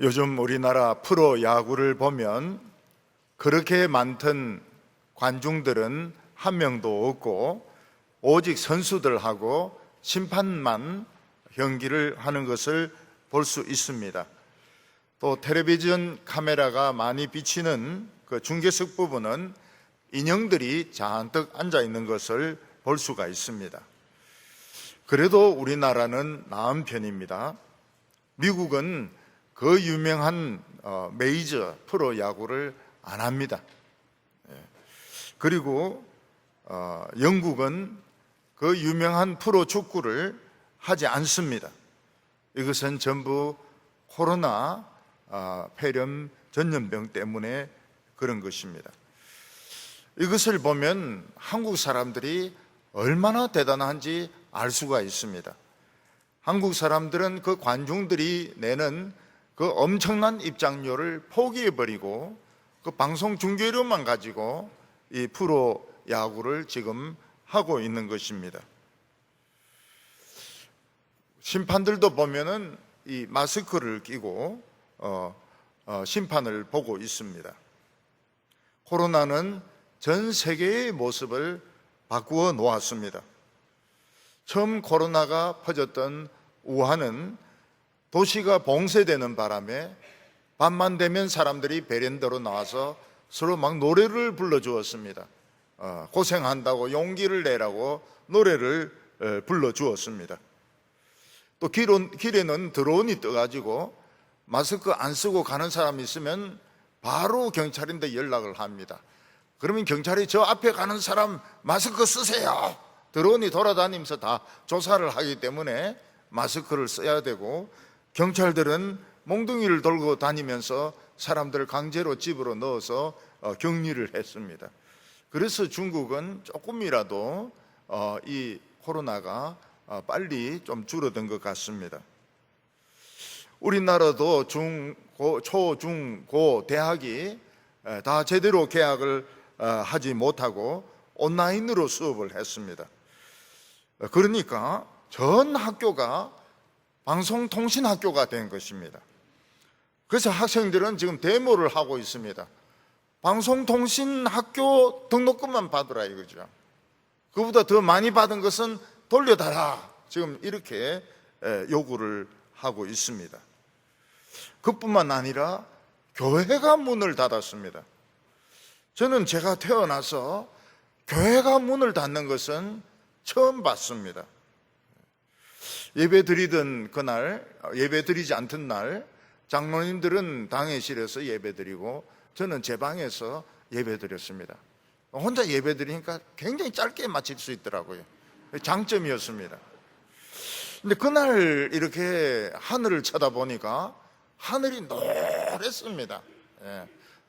요즘 우리나라 프로야구를 보면 그렇게 많던 관중들은 한 명도 없고 오직 선수들하고 심판만 경기를 하는 것을 볼 수 있습니다. 또 텔레비전 카메라가 많이 비치는 그 중계석 부분은 인형들이 잔뜩 앉아 있는 것을 볼 수가 있습니다. 그래도 우리나라는 나은 편입니다. 미국은 그 유명한 메이저 프로야구를 안 합니다. 그리고 영국은 그 유명한 프로축구를 하지 않습니다. 이것은 전부 코로나 폐렴 전염병 때문에 그런 것입니다. 이것을 보면 한국 사람들이 얼마나 대단한지 알 수가 있습니다. 한국 사람들은 그 관중들이 내는 그 엄청난 입장료를 포기해버리고 그 방송 중계료만 가지고 이 프로 야구를 지금 하고 있는 것입니다. 심판들도 보면은 이 마스크를 끼고 심판을 보고 있습니다. 코로나는 전 세계의 모습을 바꾸어 놓았습니다. 처음 코로나가 퍼졌던 우한은 도시가 봉쇄되는 바람에 밤만 되면 사람들이 베란다로 나와서 서로 막 노래를 불러주었습니다. 고생한다고 용기를 내라고 노래를 불러주었습니다. 또 길에는 드론이 떠가지고 마스크 안 쓰고 가는 사람이 있으면 바로 경찰인데 연락을 합니다. 그러면 경찰이 저 앞에 가는 사람 마스크 쓰세요. 드론이 돌아다니면서 다 조사를 하기 때문에 마스크를 써야 되고, 경찰들은 몽둥이를 돌고 다니면서 사람들을 강제로 집으로 넣어서 격리를 했습니다. 그래서 중국은 조금이라도 이 코로나가 빨리 좀 줄어든 것 같습니다. 우리나라도 초, 중, 고, 대학이 다 제대로 개학을 하지 못하고 온라인으로 수업을 했습니다. 그러니까 전 학교가 방송통신학교가 된 것입니다. 그래서 학생들은 지금 데모를 하고 있습니다. 방송통신학교 등록금만 받으라 이거죠. 그보다 더 많이 받은 것은 돌려달라, 지금 이렇게 요구를 하고 있습니다. 그뿐만 아니라 교회가 문을 닫았습니다. 저는 제가 태어나서 교회가 문을 닫는 것은 처음 봤습니다. 예배 드리던 그날, 예배 드리지 않던 날 장로님들은 당회실에서 예배 드리고 저는 제 방에서 예배 드렸습니다. 혼자 예배 드리니까 굉장히 짧게 마칠 수 있더라고요. 장점이었습니다. 근데 그날 이렇게 하늘을 쳐다보니까 하늘이 노랬습니다.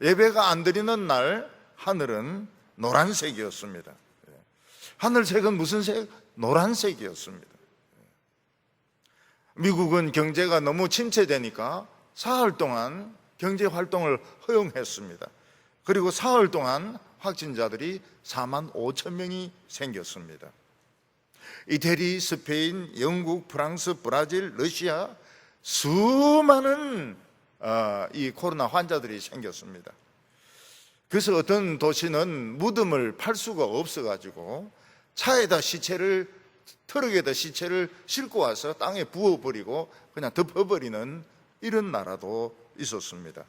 예배가 안 드리는 날 하늘은 노란색이었습니다. 하늘색은 무슨 색? 노란색이었습니다. 미국은 경제가 너무 침체되니까 사흘 동안 경제 활동을 허용했습니다. 그리고 사흘 동안 확진자들이 4만 5천 명이 생겼습니다. 이태리, 스페인, 영국, 프랑스, 브라질, 러시아 수많은 이 코로나 환자들이 생겼습니다. 그래서 어떤 도시는 무덤을 팔 수가 없어가지고 차에다 시체를, 트럭에다 시체를 싣고 와서 땅에 부어버리고 그냥 덮어버리는 이런 나라도 있었습니다.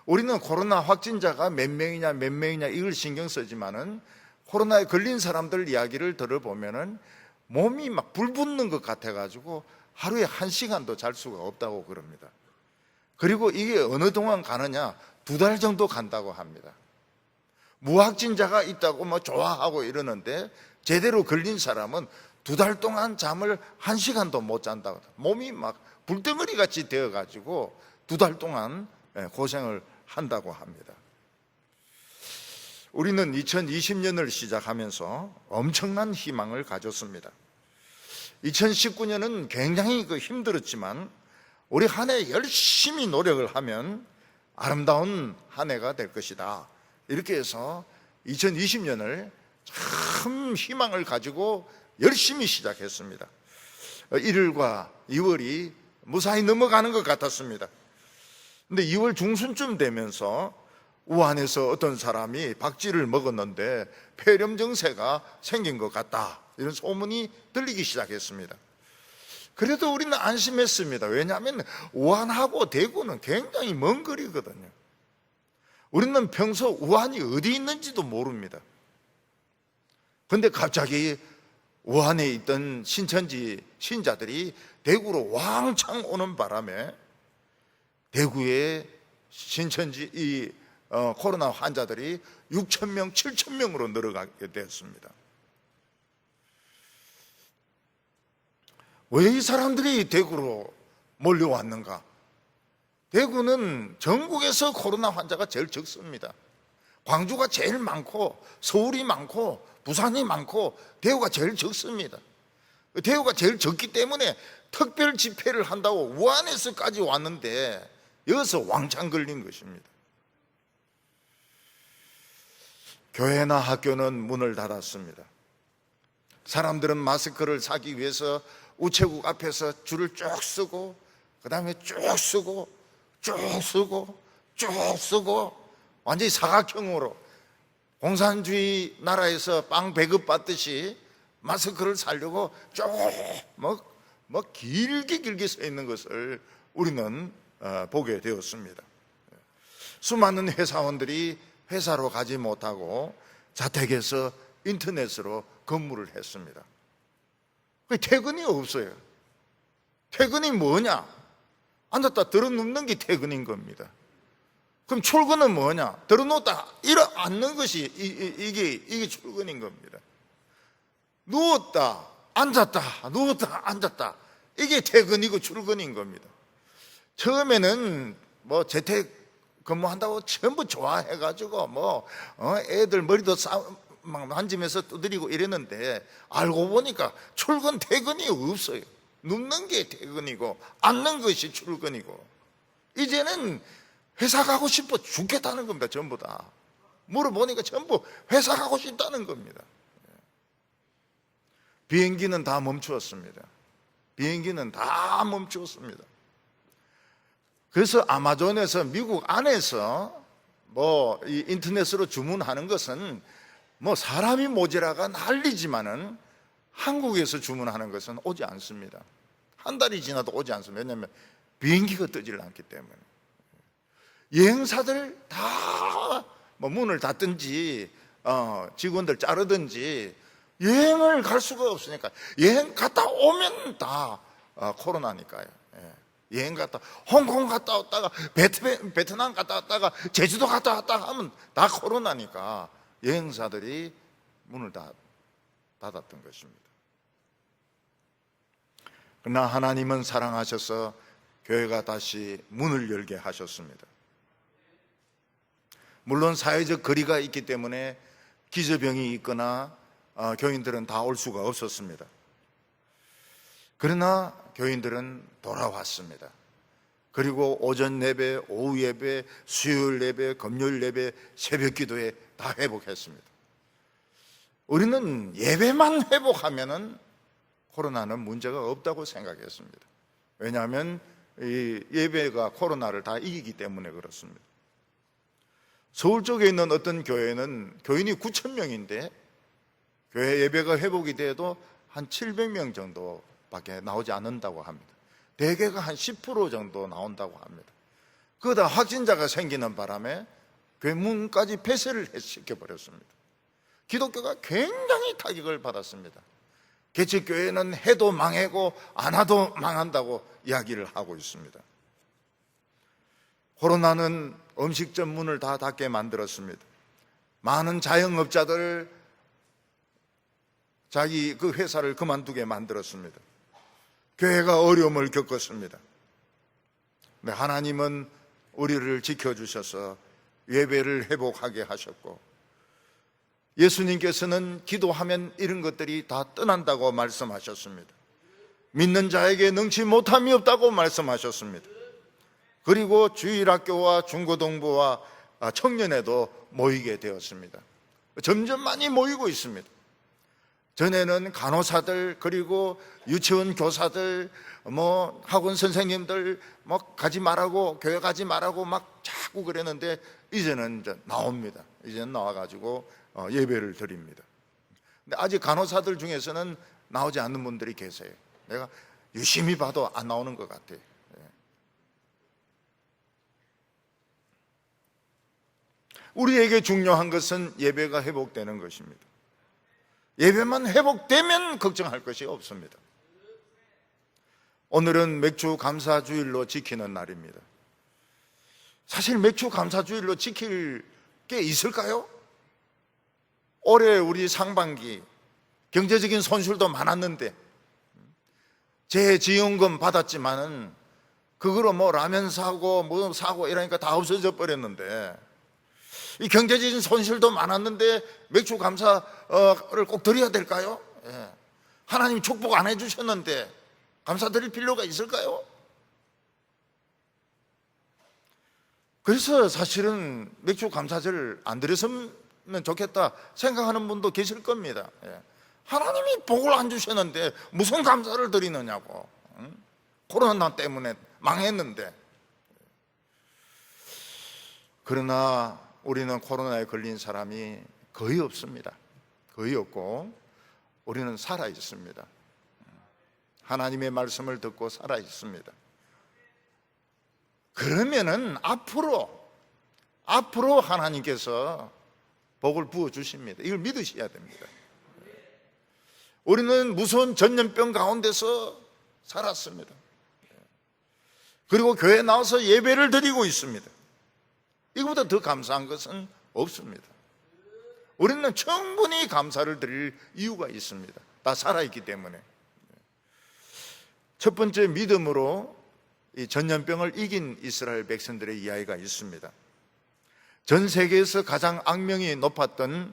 우리는 코로나 확진자가 몇 명이냐 이걸 신경 쓰지만은 코로나에 걸린 사람들 이야기를 들어보면은 몸이 막 불붙는 것 같아가지고 하루에 1시간도 잘 수가 없다고 그럽니다. 그리고 이게 어느 동안 가느냐, 2달 정도 간다고 합니다. 무확진자가 있다고 뭐 좋아하고 이러는데 제대로 걸린 사람은 2달 동안 잠을 1시간도 못 잔다고, 몸이 막 불덩어리 같이 되어가지고 2달 동안 고생을 한다고 합니다. 우리는 2020년을 시작하면서 엄청난 희망을 가졌습니다. 2019년은 굉장히 힘들었지만 우리 한 해 열심히 노력을 하면 아름다운 한 해가 될 것이다, 이렇게 해서 2020년을 참 희망을 가지고 열심히 시작했습니다. 1월과 2월이 무사히 넘어가는 것 같았습니다. 근데 2월 중순쯤 되면서 우한에서 어떤 사람이 박쥐를 먹었는데 폐렴 증세가 생긴 것 같다, 이런 소문이 들리기 시작했습니다. 그래도 우리는 안심했습니다. 왜냐하면 우한하고 대구는 굉장히 먼 거리거든요. 우리는 평소 우한이 어디 있는지도 모릅니다. 그런데 갑자기 우한에 있던 신천지 신자들이 대구로 왕창 오는 바람에 대구에 신천지 코로나 환자들이 6,000명, 7,000명으로 늘어가게 되었습니다. 왜 이 사람들이 대구로 몰려왔는가? 대구는 전국에서 코로나 환자가 제일 적습니다. 광주가 제일 많고 서울이 많고 부산이 많고 대구가 제일 적습니다. 대구가 제일 적기 때문에 특별 집회를 한다고 우한에서까지 왔는데 여기서 왕창 걸린 것입니다. 교회나 학교는 문을 닫았습니다. 사람들은 마스크를 사기 위해서 우체국 앞에서 줄을 쭉 서고, 그 다음에 쭉 서고, 쭉 서고, 쭉 서고, 완전히 사각형으로 공산주의 나라에서 빵 배급받듯이 마스크를 사려고 쭉 길게 서 있는 것을 우리는 보게 되었습니다. 수많은 회사원들이 회사로 가지 못하고 자택에서 인터넷으로 근무를 했습니다. 퇴근이 없어요. 퇴근이 뭐냐? 앉았다 들어눕는 게 퇴근인 겁니다. 그럼 출근은 뭐냐? 들어놓다 일어앉는 것이 이게 출근인 겁니다. 누웠다 앉았다 누웠다 앉았다, 이게 퇴근이고 출근인 겁니다. 처음에는 재택 근무한다고 전부 좋아해가지고 애들 머리도 막 만지면서 두드리고 이랬는데 알고 보니까 출근 퇴근이 없어요. 눕는 게 퇴근이고 앉는 것이 출근이고, 이제는 회사 가고 싶어 죽겠다는 겁니다. 전부 다 물어보니까 전부 회사 가고 싶다는 겁니다. 비행기는 다 멈추었습니다. 비행기는 다 멈추었습니다. 그래서 아마존에서 미국 안에서 이 인터넷으로 주문하는 것은 사람이 모자라가 난리지만은 한국에서 주문하는 것은 오지 않습니다. 한 달이 지나도 오지 않습니다. 왜냐하면 비행기가 뜨질 않기 때문에. 여행사들 다 문을 닫든지 직원들 자르든지 여행을 갈 수가 없으니까, 여행 갔다 오면 다 코로나니까요. 여행 갔다 홍콩 갔다 왔다가 베트남 갔다 왔다가 제주도 갔다 왔다가 하면 다 코로나니까 여행사들이 문을 다 닫았던 것입니다. 그러나 하나님은 사랑하셔서 교회가 다시 문을 열게 하셨습니다. 물론 사회적 거리가 있기 때문에 기저병이 있거나 교인들은 다 올 수가 없었습니다. 그러나 교인들은 돌아왔습니다. 그리고 오전 예배, 오후 예배, 수요일 예배, 금요일 예배, 새벽 기도에 다 회복했습니다. 우리는 예배만 회복하면은 코로나는 문제가 없다고 생각했습니다. 왜냐하면 이 예배가 코로나를 다 이기기 때문에 그렇습니다. 서울 쪽에 있는 어떤 교회는 교인이 9,000명인데 교회 예배가 회복이 돼도 한 700명 정도밖에 나오지 않는다고 합니다. 대개가 한 10% 정도 나온다고 합니다. 그러다 확진자가 생기는 바람에 교회 문까지 폐쇄를 시켜버렸습니다. 기독교가 굉장히 타격을 받았습니다. 개척교회는 해도 망하고 안 해도 망한다고 이야기를 하고 있습니다. 코로나는 음식점 문을 다 닫게 만들었습니다. 많은 자영업자들 자기 그 회사를 그만두게 만들었습니다. 교회가 어려움을 겪었습니다. 근데 하나님은 우리를 지켜주셔서 예배를 회복하게 하셨고, 예수님께서는 기도하면 이런 것들이 다 떠난다고 말씀하셨습니다. 믿는 자에게 능치 못함이 없다고 말씀하셨습니다. 그리고 주일학교와 중고등부와 청년회도 모이게 되었습니다. 점점 많이 모이고 있습니다. 전에는 간호사들, 그리고 유치원 교사들, 학원 선생님들 가지 말라고, 교회 가지 말라고 막 자꾸 그랬는데 이제는 이제 나옵니다. 이제는 나와가지고 예배를 드립니다. 근데 아직 간호사들 중에서는 나오지 않는 분들이 계세요. 내가 유심히 봐도 안 나오는 것 같아요. 우리에게 중요한 것은 예배가 회복되는 것입니다. 예배만 회복되면 걱정할 것이 없습니다. 오늘은 맥주 감사주일로 지키는 날입니다. 사실 맥주 감사주일로 지킬 게 있을까요? 올해 우리 상반기 경제적인 손실도 많았는데 재지원금 받았지만은 그거로 라면 사고 사고 이러니까 다 없어져 버렸는데, 이 경제적인 손실도 많았는데 맥주 감사를 꼭 드려야 될까요? 하나님 축복 안 해주셨는데 감사드릴 필요가 있을까요? 그래서 사실은 맥주 감사절 안 드렸으면 좋겠다 생각하는 분도 계실 겁니다. 하나님이 복을 안 주셨는데 무슨 감사를 드리느냐고. 코로나 때문에 망했는데. 그러나 우리는 코로나에 걸린 사람이 거의 없습니다. 거의 없고 우리는 살아 있습니다. 하나님의 말씀을 듣고 살아 있습니다. 그러면은 앞으로 하나님께서 복을 부어 주십니다. 이걸 믿으셔야 됩니다. 우리는 무서운 전염병 가운데서 살았습니다. 그리고 교회에 나와서 예배를 드리고 있습니다. 이거보다 더 감사한 것은 없습니다. 우리는 충분히 감사를 드릴 이유가 있습니다. 다 살아있기 때문에. 첫 번째, 믿음으로 이 전염병을 이긴 이스라엘 백성들의 이야기가 있습니다. 전 세계에서 가장 악명이 높았던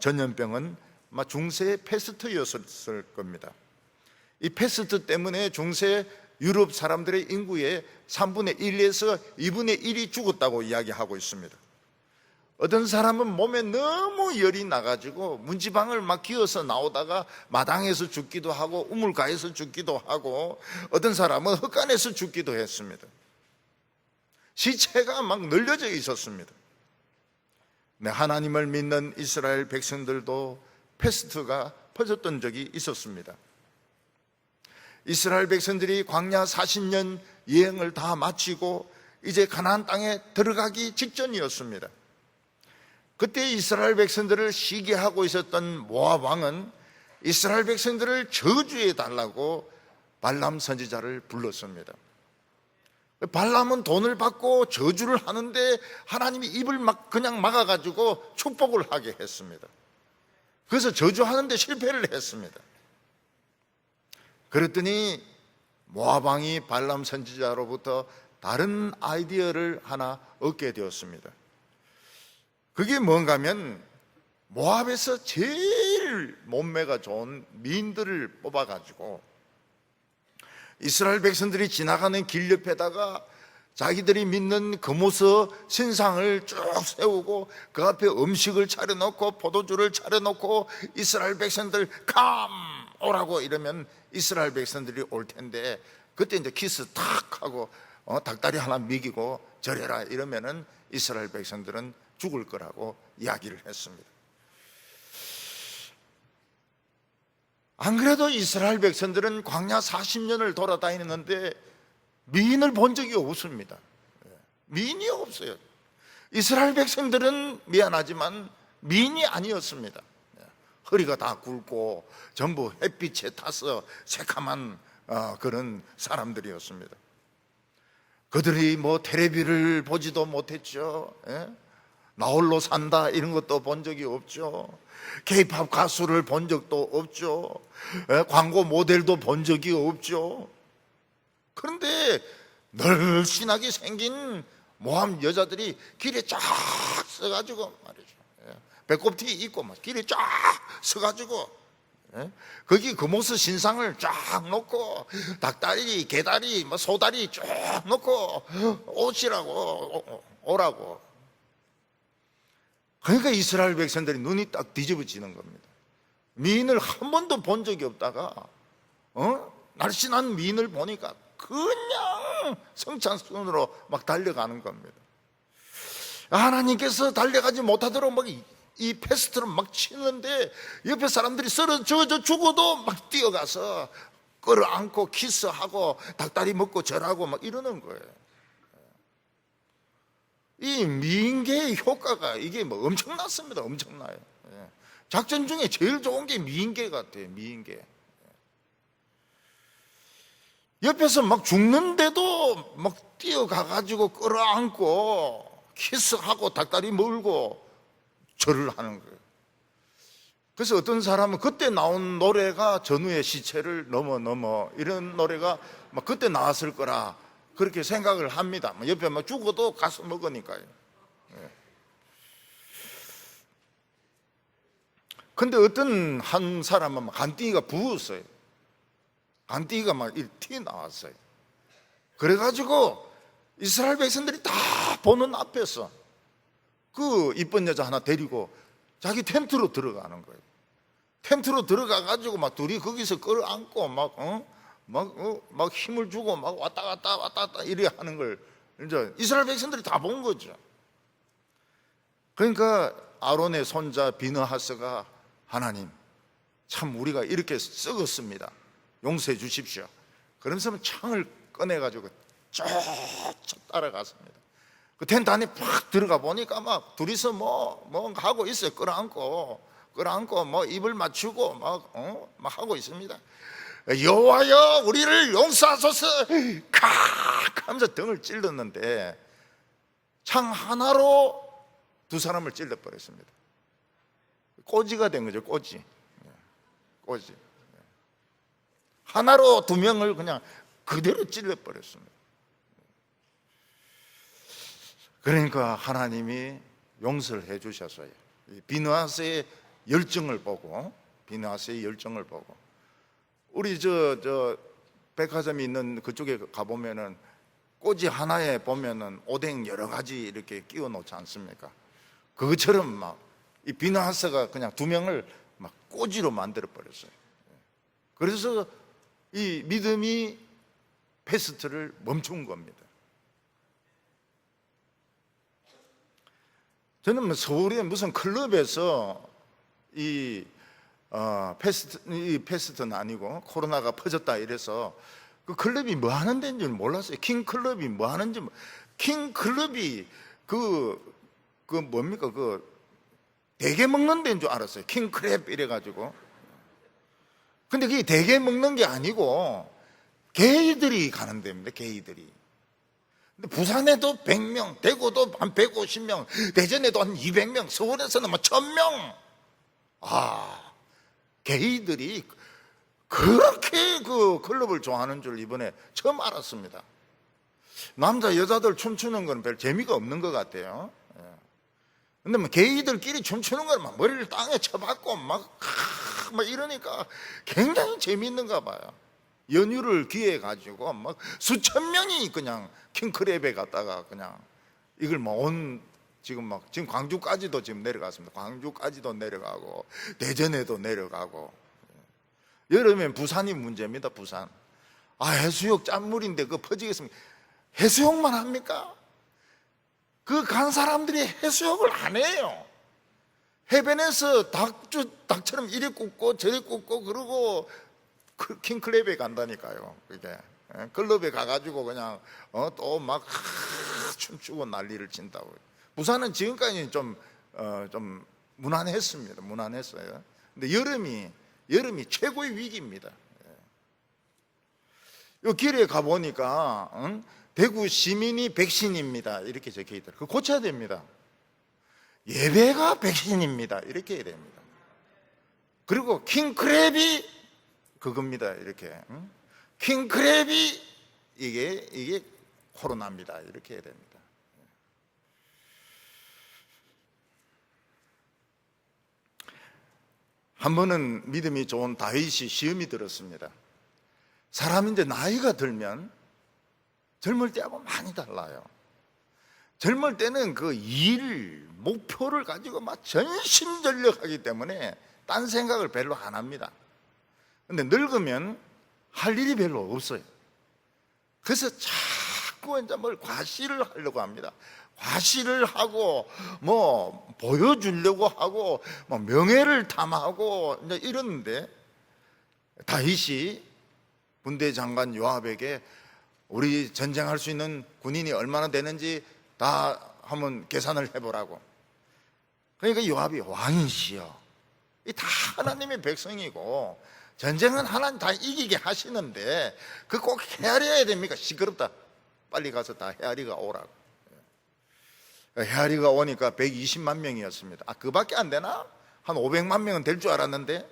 전염병은 아마 중세 패스트였을 겁니다. 이 패스트 때문에 중세 유럽 사람들의 인구의 3분의 1에서 2분의 1이 죽었다고 이야기하고 있습니다. 어떤 사람은 몸에 너무 열이 나가지고 문지방을 막 기어서 나오다가 마당에서 죽기도 하고 우물가에서 죽기도 하고, 어떤 사람은 흙간에서 죽기도 했습니다. 시체가 막 널려져 있었습니다. 네, 하나님을 믿는 이스라엘 백성들도 패스트가 퍼졌던 적이 있었습니다. 이스라엘 백성들이 광야 40년 여행을 다 마치고 이제 가나안 땅에 들어가기 직전이었습니다. 그때 이스라엘 백성들을 시기하고 있었던 모압 왕은 이스라엘 백성들을 저주해 달라고 발람 선지자를 불렀습니다. 발람은 돈을 받고 저주를 하는데 하나님이 입을 그냥 막아가지고 축복을 하게 했습니다. 그래서 저주하는데 실패를 했습니다. 그랬더니 모압 왕이 발람 선지자로부터 다른 아이디어를 하나 얻게 되었습니다. 그게 뭔가 하면 모압에서 제일 몸매가 좋은 미인들을 뽑아가지고 이스라엘 백성들이 지나가는 길 옆에다가 자기들이 믿는 금오서 신상을 쭉 세우고 그 앞에 음식을 차려놓고 포도주를 차려놓고 이스라엘 백성들 컴 오라고 이러면 이스라엘 백성들이 올 텐데, 그때 이제 키스 탁 하고 닭다리 하나 먹이고 절해라 이러면은 이스라엘 백성들은 죽을 거라고 이야기를 했습니다. 안 그래도 이스라엘 백성들은 광야 40년을 돌아다니는데 미인을 본 적이 없습니다. 미인이 없어요. 이스라엘 백성들은 미안하지만 미인이 아니었습니다. 허리가 다 굵고 전부 햇빛에 타서 새카만 그런 사람들이었습니다. 그들이 텔레비를 보지도 못했죠. 나홀로 산다 이런 것도 본 적이 없죠. K-팝 가수를 본 적도 없죠. 광고 모델도 본 적이 없죠. 그런데 널씬하게 생긴 모함 여자들이 길에 쫙 서가지고 말이죠. 배꼽티 입고 막 길에 쫙 서가지고 거기 금오서 신상을 쫙 놓고 닭다리, 개다리, 소다리 쫙 놓고 오라고. 그러니까 이스라엘 백성들이 눈이 딱 뒤집어지는 겁니다. 미인을 한 번도 본 적이 없다가 날씬한 미인을 보니까 그냥 성찬순으로 막 달려가는 겁니다. 하나님께서 달려가지 못하도록 막 이 패스트를 막 치는데 옆에 사람들이 쓰러져 죽어도 막 뛰어가서 끌어안고 키스하고 닭다리 먹고 절하고 막 이러는 거예요. 이 미인계의 효과가 이게 뭐 엄청났습니다. 엄청나요. 작전 중에 제일 좋은 게 미인계 같아요. 미인계. 옆에서 막 죽는데도 막 뛰어가가지고 끌어안고 키스하고 닭다리 물고 절을 하는 거예요. 그래서 어떤 사람은 그때 나온 노래가 전우의 시체를 넘어 이런 노래가 막 그때 나왔을 거라 그렇게 생각을 합니다. 옆에 막 죽어도 가서 먹으니까요. 근데 어떤 한 사람은 막 간띵이가 부었어요. 간띵이가 막 티 나왔어요. 그래가지고 이스라엘 백성들이 다 보는 앞에서 그 이쁜 여자 하나 데리고 자기 텐트로 들어가는 거예요. 텐트로 들어가가지고 막 둘이 거기서 끌어안고 막 힘을 주고 막 왔다 갔다 이래 하는 걸 이제 이스라엘 백성들이 다 본 거죠. 그러니까 아론의 손자 비느하스가 하나님 참 우리가 이렇게 썩었습니다. 용서해 주십시오. 그러면서 창을 꺼내가지고 쭉 따라갔습니다. 그 텐트 안에 팍 들어가 보니까 막 둘이서 뭐 하고 있어요. 끌어안고 뭐 입을 맞추고 막 하고 있습니다. 여호와여 우리를 용서하소서 칵 하면서 등을 찔렀는데 창 하나로 두 사람을 찔러버렸습니다. 꼬지가 된 거죠. 꼬지 하나로 두 명을 그냥 그대로 찔러버렸습니다. 그러니까 하나님이 용서를 해 주셨어요. 비느하스의 열정을 보고 우리 저 백화점이 있는 그쪽에 가보면은 꼬지 하나에 보면은 오뎅 여러 가지 이렇게 끼워 놓지 않습니까? 그것처럼 막 이 비느하스가 그냥 두 명을 막 꼬지로 만들어 버렸어요. 그래서 이 믿음이 패스트를 멈춘 겁니다. 저는 서울의 무슨 클럽에서 이 패스트는 아니고 코로나가 퍼졌다 이래서 그 클럽이 뭐 하는 데인지 몰랐어요. 킹클럽이 뭐 하는지. 킹클럽이 그 뭡니까 그 대게 먹는 데인 줄 알았어요. 킹크랩 이래가지고. 근데 그게 대게 먹는 게 아니고 게이들이 가는 데입니다. 게이들이. 근데 부산에도 100명, 대구도 한 150명, 대전에도 한 200명, 서울에서는 뭐 1000명. 게이들이 그렇게 그 클럽을 좋아하는 줄 이번에 처음 알았습니다. 남자 여자들 춤추는 건 별 재미가 없는 것 같아요. 근데 뭐 게이들끼리 춤추는 걸 막 머리를 땅에 쳐박고 막 이러니까 굉장히 재미있는가 봐요. 연휴를 기해 가지고 막 수천 명이 그냥 킹크랩에 갔다가 그냥 이걸 지금 광주까지도 지금 내려갔습니다. 광주까지도 내려가고 대전에도 내려가고. 여름엔 부산이 문제입니다. 부산. 해수욕 짠물인데 그거 퍼지겠습니까? 해수욕만 합니까? 그 간 사람들이 해수욕을 안 해요. 해변에서 닭처럼 이리 굽고 저리 굽고 그러고 킹클럽에 간다니까요. 그게 클럽에 가가지고 그냥 또 막 춤추고 난리를 친다고. 부산은 지금까지 좀 무난했습니다. 무난했어요. 근데 여름이 최고의 위기입니다. 요 길에 가보니까 대구 시민이 백신입니다 이렇게 적혀있더라고요. 그거 고쳐야 됩니다. 예배가 백신입니다 이렇게 해야 됩니다. 그리고 킹크랩이 그겁니다 이렇게. 킹크랩이 이게 코로나입니다 이렇게 해야 됩니다. 한 번은 믿음이 좋은 다윗이 시험이 들었습니다. 사람이 이제 나이가 들면 젊을 때하고 많이 달라요. 젊을 때는 그 목표를 가지고 막 전심전력하기 때문에 딴 생각을 별로 안 합니다. 근데 늙으면 할 일이 별로 없어요. 그래서 자꾸 이제 뭘 과시를 하려고 합니다. 과시를 하고 뭐 보여주려고 하고 뭐 명예를 탐하고 이제 이러는데, 다윗이 군대 장관 요압에게 우리 전쟁할 수 있는 군인이 얼마나 되는지 다 한번 계산을 해보라고. 그러니까 요압이 왕이시여, 이 다 하나님의 백성이고 전쟁은 하나님 다 이기게 하시는데 그 꼭 헤아려야 됩니까? 시끄럽다, 빨리 가서 다 헤아리가 오라고. 헤아리가 오니까 120만 명이었습니다. 그밖에 안 되나? 한 500만 명은 될 줄 알았는데,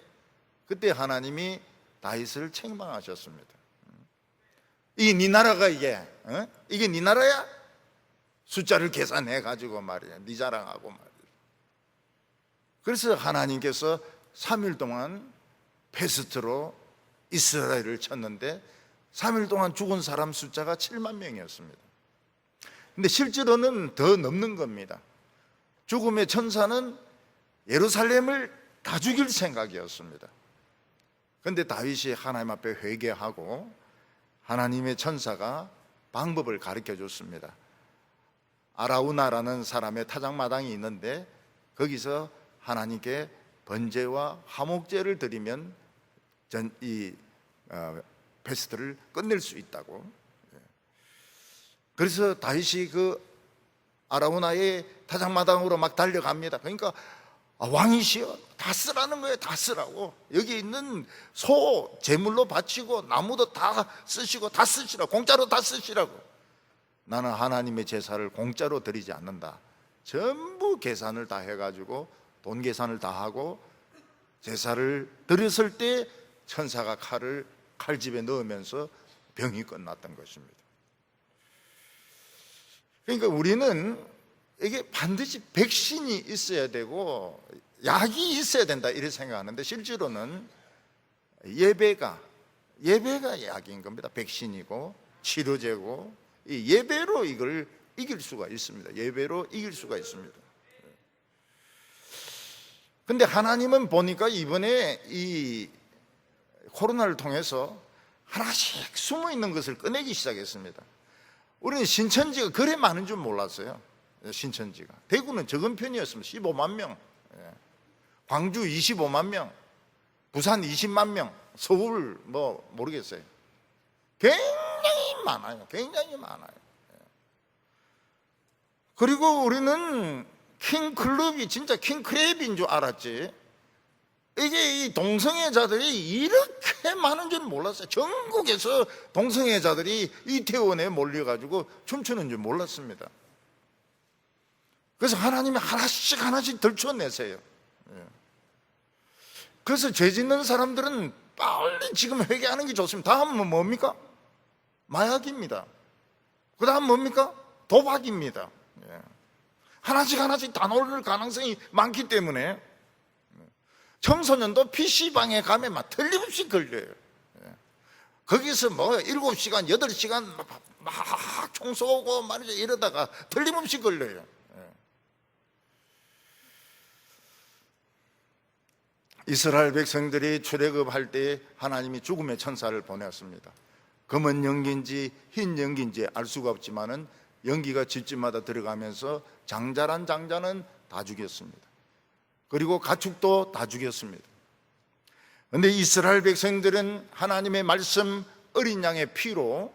그때 하나님이 다윗을 책망하셨습니다. 이게 네 나라가 이게 이게 네 나라야? 숫자를 계산해 가지고 말이야, 네 자랑하고 말이야. 그래서 하나님께서 3일 동안 패스트로 이스라엘을 쳤는데 3일 동안 죽은 사람 숫자가 7만 명이었습니다. 근데 실제로는 더 넘는 겁니다. 죽음의 천사는 예루살렘을 다 죽일 생각이었습니다. 그런데 다윗이 하나님 앞에 회개하고 하나님의 천사가 방법을 가르쳐 줬습니다. 아라우나라는 사람의 타작마당이 있는데 거기서 하나님께 번제와 화목제를 드리면 이 패스트를 끝낼 수 있다고. 그래서 다윗이 그 아라우나의 타작마당으로 막 달려갑니다. 그러니까 왕이시여, 다 쓰라는 거예요. 다 쓰라고. 여기 있는 소 제물로 바치고 나무도 다 쓰시고 다 쓰시라고, 공짜로 다 쓰시라고. 나는 하나님의 제사를 공짜로 드리지 않는다. 전부 계산을 다 해가지고 돈 계산을 다 하고 제사를 드렸을 때 천사가 칼을 칼집에 넣으면서 병이 끝났던 것입니다. 그러니까 우리는 이게 반드시 백신이 있어야 되고 약이 있어야 된다 이렇게 생각하는데, 실제로는 예배가 약인 겁니다. 백신이고 치료제고, 이 예배로 이걸 이길 수가 있습니다. 예배로 이길 수가 있습니다. 근데 하나님은 보니까 이번에 이 코로나를 통해서 하나씩 숨어 있는 것을 꺼내기 시작했습니다. 우리는 신천지가 그래 많은 줄 몰랐어요. 신천지가 대구는 적은 편이었습니다. 15만 명, 광주 25만 명, 부산 20만 명, 서울 뭐 모르겠어요. 굉장히 많아요. 굉장히 많아요. 그리고 우리는 킹클럽이 진짜 킹크랩인 줄 알았지, 이게 이 동성애자들이 이렇게 많은 줄 몰랐어요. 전국에서 동성애자들이 이태원에 몰려가지고 춤추는 줄 몰랐습니다. 그래서 하나님이 하나씩 들춰내세요. 그래서 죄 짓는 사람들은 빨리 지금 회개하는 게 좋습니다. 다음은 뭡니까? 마약입니다. 그 다음 뭡니까? 도박입니다. 하나씩 다 나올 가능성이 많기 때문에 청소년도 PC방에 가면 막 틀림없이 걸려요. 거기서 뭐 7시간, 8시간 막 총 쏘고 말이죠. 이러다가 틀림없이 걸려요. 이스라엘 백성들이 출애굽할 때 하나님이 죽음의 천사를 보냈습니다. 검은 연기인지 흰 연기인지 알 수가 없지만은 연기가 집집마다 들어가면서 장자란 장자는 다 죽였습니다. 그리고 가축도 다 죽였습니다. 그런데 이스라엘 백성들은 하나님의 말씀 어린 양의 피로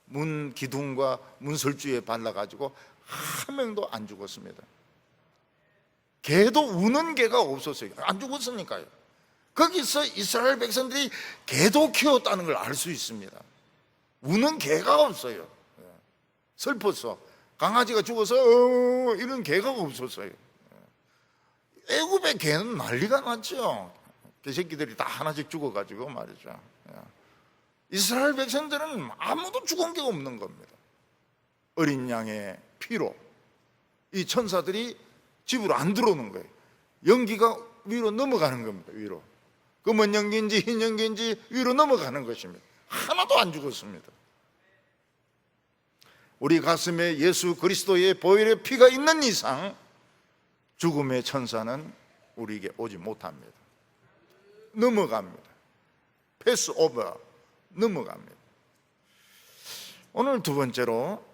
문 기둥과 문설주에 발라가지고 한 명도 안 죽었습니다. 개도 우는 개가 없었어요. 안 죽었으니까요. 거기서 이스라엘 백성들이 개도 키웠다는 걸 알 수 있습니다. 우는 개가 없어요. 슬퍼서 강아지가 죽어서 이런 개가 없었어요. 애굽의 개는 난리가 났죠. 개새끼들이 다 하나씩 죽어가지고 말이죠. 이스라엘 백성들은 아무도 죽은 게 없는 겁니다. 어린 양의 피로 이 천사들이 집으로 안 들어오는 거예요. 연기가 위로 넘어가는 겁니다. 위로. 검은 연기인지 흰 연기인지 위로 넘어가는 것입니다. 하나도 안 죽었습니다. 우리 가슴에 예수 그리스도의 보혈의 피가 있는 이상 죽음의 천사는 우리에게 오지 못합니다. 넘어갑니다. 패스 오버, 넘어갑니다. 오늘 두 번째로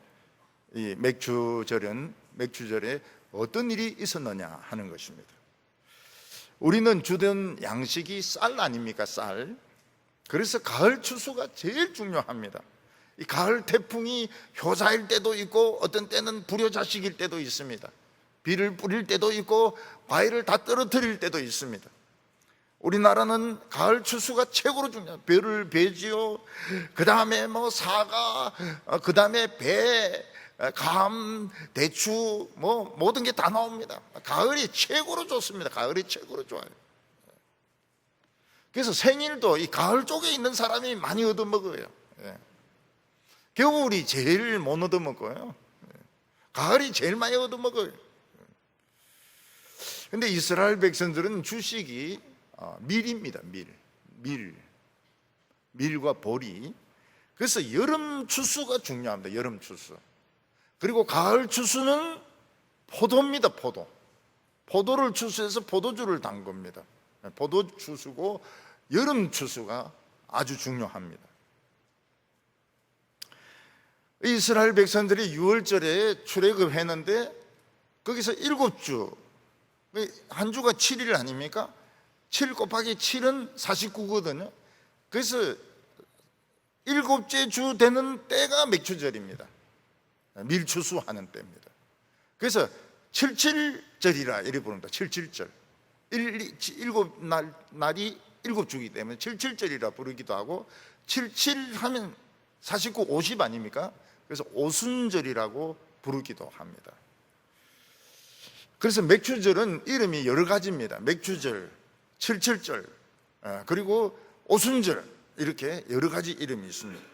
이 맥주절에 어떤 일이 있었느냐 하는 것입니다. 우리는 주된 양식이 쌀 아닙니까? 쌀. 그래서 가을 추수가 제일 중요합니다. 이 가을 태풍이 효자일 때도 있고 어떤 때는 불효자식일 때도 있습니다. 비를 뿌릴 때도 있고 과일을 다 떨어뜨릴 때도 있습니다. 우리나라는 가을 추수가 최고로 중요해요. 벼를 베지요. 그 다음에 뭐 사과, 그 다음에 배, 감, 대추, 뭐 모든 게 다 나옵니다. 가을이 최고로 좋습니다. 가을이 최고로 좋아요. 그래서 생일도 이 가을 쪽에 있는 사람이 많이 얻어먹어요. 겨울이 제일 못 얻어먹어요. 가을이 제일 많이 얻어먹어요. 근데 이스라엘 백성들은 주식이 밀입니다. 밀과 보리. 그래서 여름 추수가 중요합니다. 여름 추수. 그리고 가을 추수는 포도입니다. 포도를 추수해서 포도주를 담급니다. 포도 추수고 여름 추수가 아주 중요합니다. 이스라엘 백성들이 6월절에 출애굽했는데 거기서 7주, 한 주가 7일 아닙니까? 7 곱하기 7은 49거든요. 그래서 7째 주 되는 때가 맥주절입니다. 밀추수하는 때입니다. 그래서 77절이라 이렇게 부릅니다. 77절. 7날이 7주이기 때문에 77절이라 부르기도 하고, 77 하면 49, 50 아닙니까? 그래서 오순절이라고 부르기도 합니다. 그래서 맥주절은 이름이 여러 가지입니다. 맥주절, 77절, 그리고 오순절, 이렇게 여러 가지 이름이 있습니다.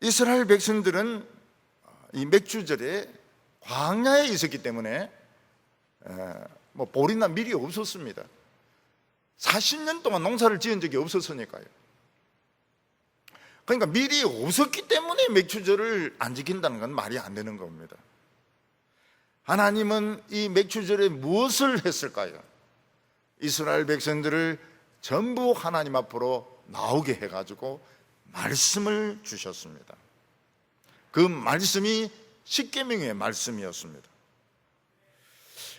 이스라엘 백성들은 이 맥주절에 광야에 있었기 때문에 뭐 보리나 밀이 없었습니다. 40년 동안 농사를 지은 적이 없었으니까요. 그러니까 밀이 없었기 때문에 맥주절을 안 지킨다는 건 말이 안 되는 겁니다. 하나님은 이 맥주절에 무엇을 했을까요? 이스라엘 백성들을 전부 하나님 앞으로 나오게 해가지고 말씀을 주셨습니다. 그 말씀이 십계명의 말씀이었습니다.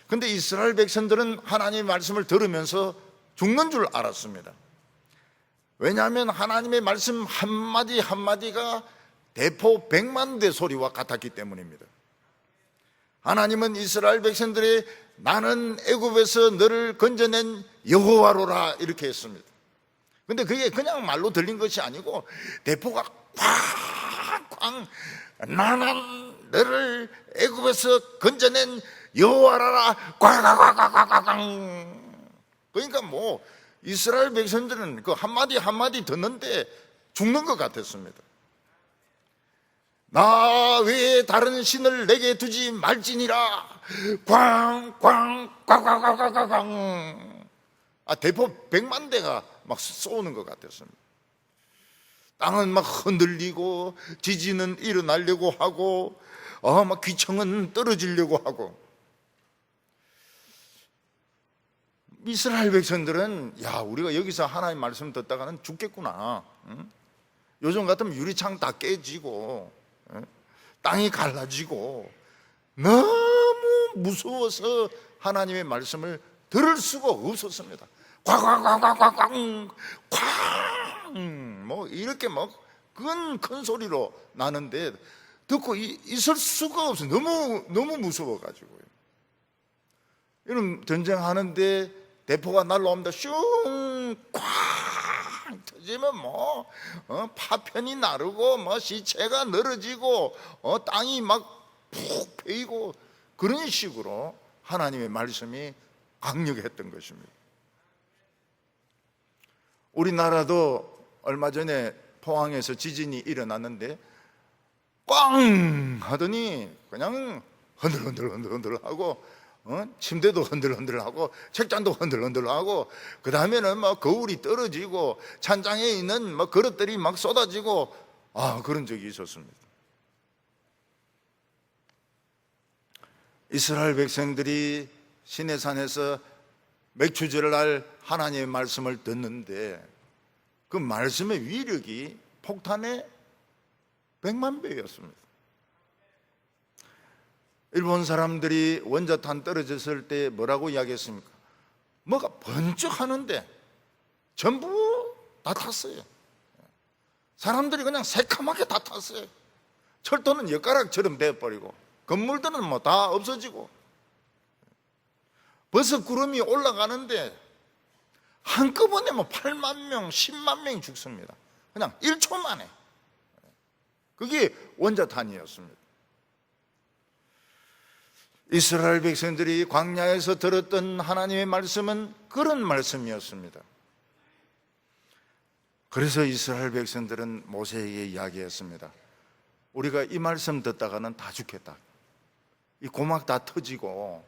그런데 이스라엘 백성들은 하나님의 말씀을 들으면서 죽는 줄 알았습니다. 왜냐하면 하나님의 말씀 한마디 한마디가 대포 100만 대 소리와 같았기 때문입니다. 하나님은 이스라엘 백성들이 나는 애굽에서 너를 건져낸 여호와로라 이렇게 했습니다. 근데 그게 그냥 말로 들린 것이 아니고 대포가 쾅쾅 나는 너를 애굽에서 건져낸 여호와라 꽝꽝꽝꽝꽝꽝. 그러니까 뭐 이스라엘 백성들은 그 한마디 한마디 듣는데 죽는 것 같았습니다. 나 외에 다른 신을 내게 두지 말지니라 꽝꽝꽝꽝꽝꽝꽝. 대포 100만 대가 막 쏘는 것 같았습니다. 땅은 막 흔들리고 지진은 일어나려고 하고 막 귀청은 떨어지려고 하고. 이스라엘 백성들은 야, 우리가 여기서 하나님 말씀 듣다가는 죽겠구나. 요즘 같으면 유리창 다 깨지고 땅이 갈라지고 너무 무서워서 하나님의 말씀을 들을 수가 없었습니다. 꽝꽝꽝꽝꽝꽝 꽝 뭐 이렇게 막 큰 소리로 나는데 듣고 있을 수가 없어요. 너무 무서워가지고요. 이런 전쟁하는데 대포가 날라옵니다. 슝 꽝 터지면 뭐 파편이 나르고 뭐 시체가 늘어지고 땅이 막 푹 패이고 그런 식으로 하나님의 말씀이 강력했던 것입니다. 우리나라도 얼마 전에 포항에서 지진이 일어났는데 꽝 하더니 그냥 흔들흔들 하고 침대도 흔들흔들하고 책장도 흔들흔들하고 그 다음에는 막 거울이 떨어지고 찬장에 있는 막 그릇들이 막 쏟아지고 그런 적이 있었습니다. 이스라엘 백성들이 시내산에서 맥추절날 하나님의 말씀을 듣는데 그 말씀의 위력이 폭탄의 100만 배였습니다. 일본 사람들이 원자탄 떨어졌을 때 뭐라고 이야기했습니까? 뭐가 번쩍 하는데 전부 다 탔어요. 사람들이 그냥 새카맣게 다 탔어요. 철도는 엿가락처럼 되어버리고 건물들은 뭐 다 없어지고 버섯 구름이 올라가는데 한꺼번에 뭐 8만 명, 10만 명이 죽습니다. 그냥 1초 만에. 그게 원자탄이었습니다. 이스라엘 백성들이 광야에서 들었던 하나님의 말씀은 그런 말씀이었습니다. 그래서 이스라엘 백성들은 모세에게 이야기했습니다. 우리가 이 말씀 듣다가는 다 죽겠다. 이 고막 다 터지고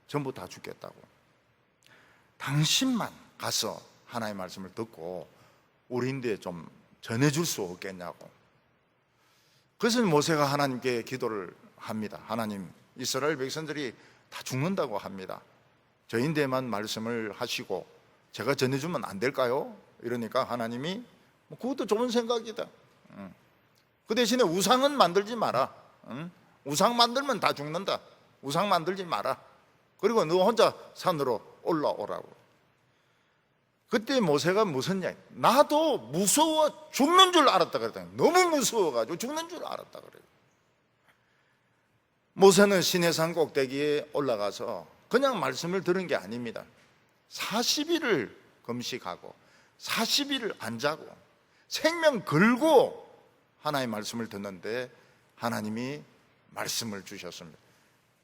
전부 다 죽겠다고. 당신만 가서 하나님의 말씀을 듣고 우리인데 좀 전해줄 수 없겠냐고. 그래서 모세가 하나님께 기도를 합니다. 하나님, 이스라엘 백성들이 다 죽는다고 합니다. 저인데만 말씀을 하시고 제가 전해주면 안 될까요? 이러니까 하나님이 그것도 좋은 생각이다. 그 대신에 우상은 만들지 마라. 우상 만들면 다 죽는다. 우상 만들지 마라. 그리고 너 혼자 산으로 올라오라고. 그때 모세가 무슨 이야기? 나도 무서워 죽는 줄 알았다 그랬더니 너무 무서워가지고 죽는 줄 알았다 그래요. 모세는 시내산 꼭대기에 올라가서 그냥 말씀을 들은 게 아닙니다. 40일을 금식하고 40일을 안 자고 생명 걸고 하나님의 말씀을 듣는데 하나님이 말씀을 주셨습니다.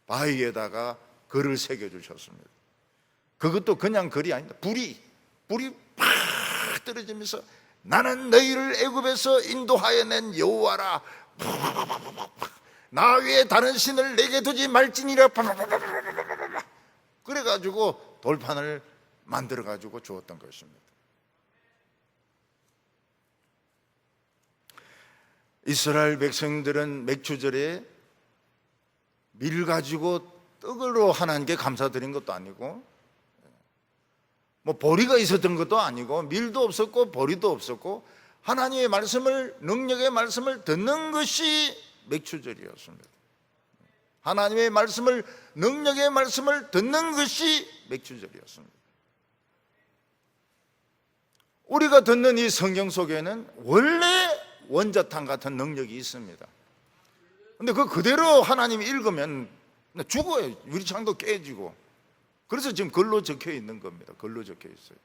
바위에다가 글을 새겨주셨습니다. 그것도 그냥 글이 아닙니다. 불이 팍 떨어지면서 나는 너희를 애굽에서 인도하여 낸 여호와라. 나 위에 다른 신을 내게 두지 말지니라. 그래가지고 돌판을 만들어가지고 주었던 것입니다. 이스라엘 백성들은 맥추절에 밀 가지고 떡으로 하나님께 감사드린 것도 아니고 뭐 보리가 있었던 것도 아니고 밀도 없었고 보리도 없었고 하나님의 말씀을, 능력의 말씀을 듣는 것이 맥추절이었습니다. 하나님의 말씀을, 능력의 말씀을 듣는 것이 맥추절이었습니다. 우리가 듣는 이 성경 속에는 원래 원자탄 같은 능력이 있습니다. 근데 그 그대로 하나님이 읽으면 죽어요. 유리창도 깨지고. 그래서 지금 글로 적혀 있는 겁니다. 글로 적혀 있어요.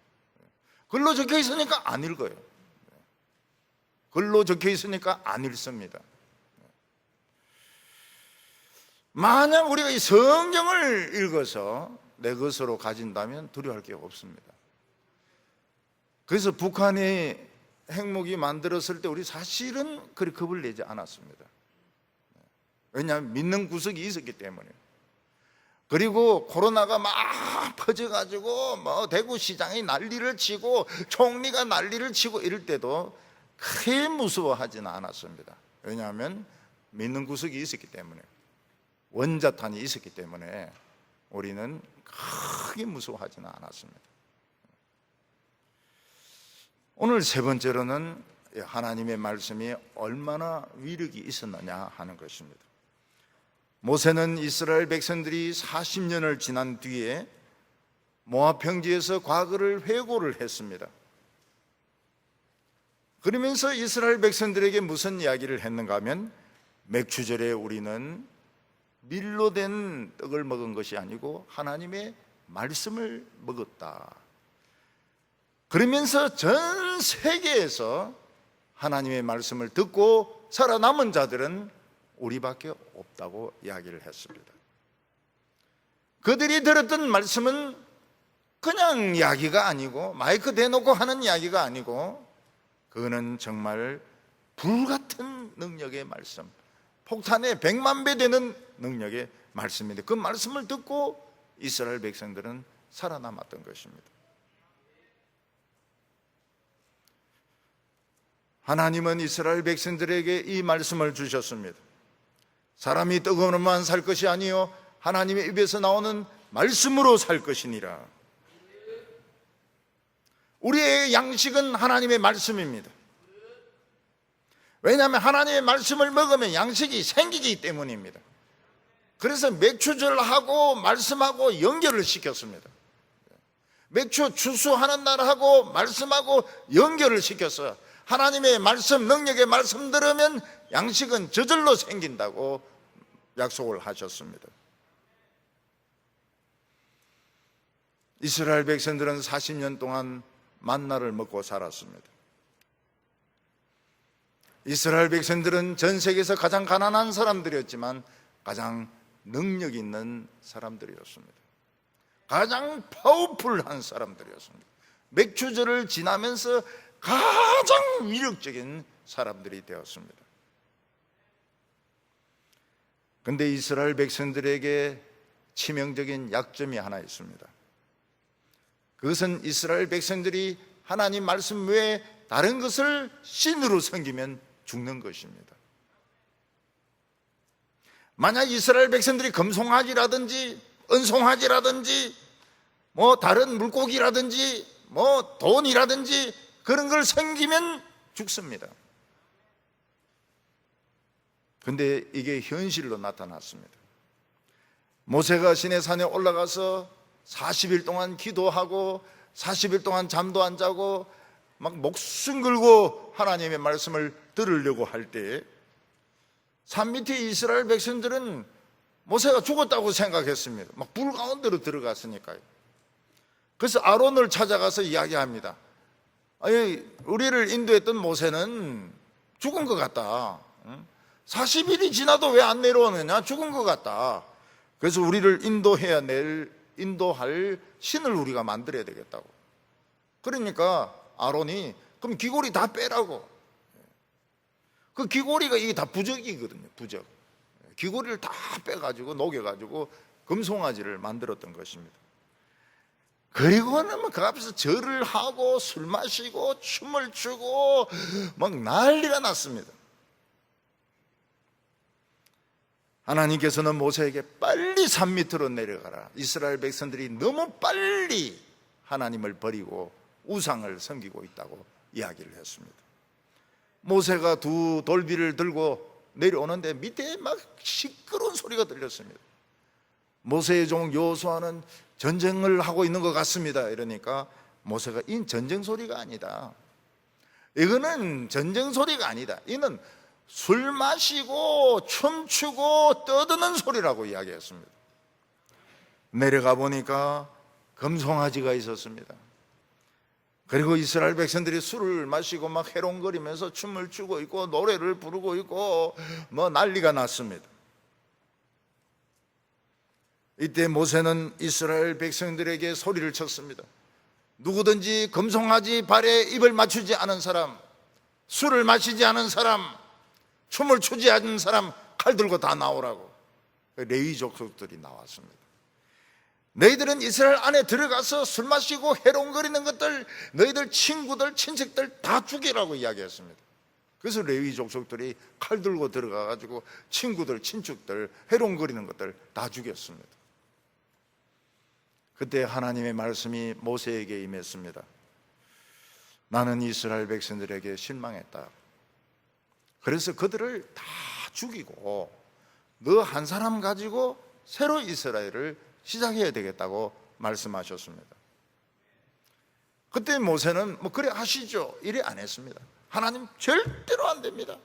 글로 적혀 있으니까 안 읽어요. 글로 적혀 있으니까 안 읽습니다. 만약 우리가 이 성경을 읽어서 내 것으로 가진다면 두려워할 게 없습니다. 그래서 북한이 핵무기 만들었을 때 우리 사실은 그리 겁을 내지 않았습니다. 왜냐하면 믿는 구석이 있었기 때문에. 그리고 코로나가 막 퍼져가지고 뭐 대구시장이 난리를 치고 총리가 난리를 치고 이럴 때도 크게 무서워하지는 않았습니다. 왜냐하면 믿는 구석이 있었기 때문에, 원자탄이 있었기 때문에 우리는 크게 무서워하지는 않았습니다. 오늘 세 번째로는 하나님의 말씀이 얼마나 위력이 있었느냐 하는 것입니다. 모세는 이스라엘 백성들이 40년을 지난 뒤에 모압 평지에서 과거를 회고를 했습니다. 그러면서 이스라엘 백성들에게 무슨 이야기를 했는가 하면 맥추절에 우리는 밀로 된 떡을 먹은 것이 아니고 하나님의 말씀을 먹었다. 그러면서 전 세계에서 하나님의 말씀을 듣고 살아남은 자들은 우리밖에 없다고 이야기를 했습니다. 그들이 들었던 말씀은 그냥 이야기가 아니고 마이크 대놓고 하는 이야기가 아니고 그거는 정말 불같은 능력의 말씀, 폭탄의 100만 배 되는 능력의 말씀인데 그 말씀을 듣고 이스라엘 백성들은 살아남았던 것입니다. 하나님은 이스라엘 백성들에게 이 말씀을 주셨습니다. 사람이 떡으로만 살 것이 아니요 하나님의 입에서 나오는 말씀으로 살 것이니라. 우리의 양식은 하나님의 말씀입니다. 왜냐하면 하나님의 말씀을 먹으면 양식이 생기기 때문입니다. 그래서 맥주절하고 말씀하고 연결을 시켰습니다. 맥주 추수하는 날하고 말씀하고 연결을 시켰어요. 하나님의 말씀, 능력의 말씀 들으면 양식은 저절로 생긴다고 약속을 하셨습니다. 이스라엘 백성들은 40년 동안 만나를 먹고 살았습니다. 이스라엘 백성들은 전 세계에서 가장 가난한 사람들이었지만 가장 능력 있는 사람들이었습니다. 가장 파워풀한 사람들이었습니다. 맥주절을 지나면서 가장 위력적인 사람들이 되었습니다. 그런데 이스라엘 백성들에게 치명적인 약점이 하나 있습니다. 그것은 이스라엘 백성들이 하나님 말씀 외에 다른 것을 신으로 섬기면 죽는 것입니다. 만약 이스라엘 백성들이 금송아지라든지 은송아지라든지 다른 물고기라든지 돈이라든지 그런 걸 섬기면 죽습니다. 그런데 이게 현실로 나타났습니다. 모세가 시내산에 올라가서 40일 동안 기도하고 40일 동안 잠도 안 자고 막 목숨 걸고 하나님의 말씀을 들으려고 할 때 산 밑에 이스라엘 백성들은 모세가 죽었다고 생각했습니다. 막 불 가운데로 들어갔으니까요. 그래서 아론을 찾아가서 이야기합니다. 아니, 우리를 인도했던 모세는 죽은 것 같다. 40일이 지나도 왜 안 내려오느냐? 죽은 것 같다. 그래서 우리를 인도할 신을 우리가 만들어야 되겠다고. 그러니까 아론이 그럼 귀고리 다 빼라고. 그 귀고리가 이게 다 부적이거든요. 부적. 귀고리를 다 빼가지고 녹여가지고 금송아지를 만들었던 것입니다. 그리고는 그 앞에서 절을 하고 술 마시고 춤을 추고 막 난리가 났습니다. 하나님께서는 모세에게 빨리 산 밑으로 내려가라. 이스라엘 백성들이 너무 빨리 하나님을 버리고 우상을 섬기고 있다고 이야기를 했습니다. 모세가 두 돌비를 들고 내려오는데 밑에 막 시끄러운 소리가 들렸습니다. 모세의 종 여호수아는 전쟁을 하고 있는 것 같습니다. 이러니까 모세가 이 전쟁 소리가 아니다. 이거는 전쟁 소리가 아니다. 이는 술 마시고 춤추고 떠드는 소리라고 이야기했습니다. 내려가 보니까 금송아지가 있었습니다. 그리고 이스라엘 백성들이 술을 마시고 막 해롱거리면서 춤을 추고 있고 노래를 부르고 있고 난리가 났습니다. 이때 모세는 이스라엘 백성들에게 소리를 쳤습니다. 누구든지 금송아지 발에 입을 맞추지 않은 사람, 술을 마시지 않은 사람, 춤을 추지 않은 사람 칼 들고 다 나오라고. 레위 족속들이 나왔습니다. 너희들은 이스라엘 안에 들어가서 술 마시고 해롱거리는 것들, 너희들 친구들, 친척들 다 죽이라고 이야기했습니다. 그래서 레위 족속들이 칼 들고 들어가가지고 친구들, 친척들, 해롱거리는 것들 다 죽였습니다. 그때 하나님의 말씀이 모세에게 임했습니다. 나는 이스라엘 백성들에게 실망했다. 그래서 그들을 다 죽이고 너 한 사람 가지고 새로 이스라엘을 시작해야 되겠다고 말씀하셨습니다. 그때 모세는 그래 하시죠 이래 안 했습니다. 하나님 절대로 안 됩니다.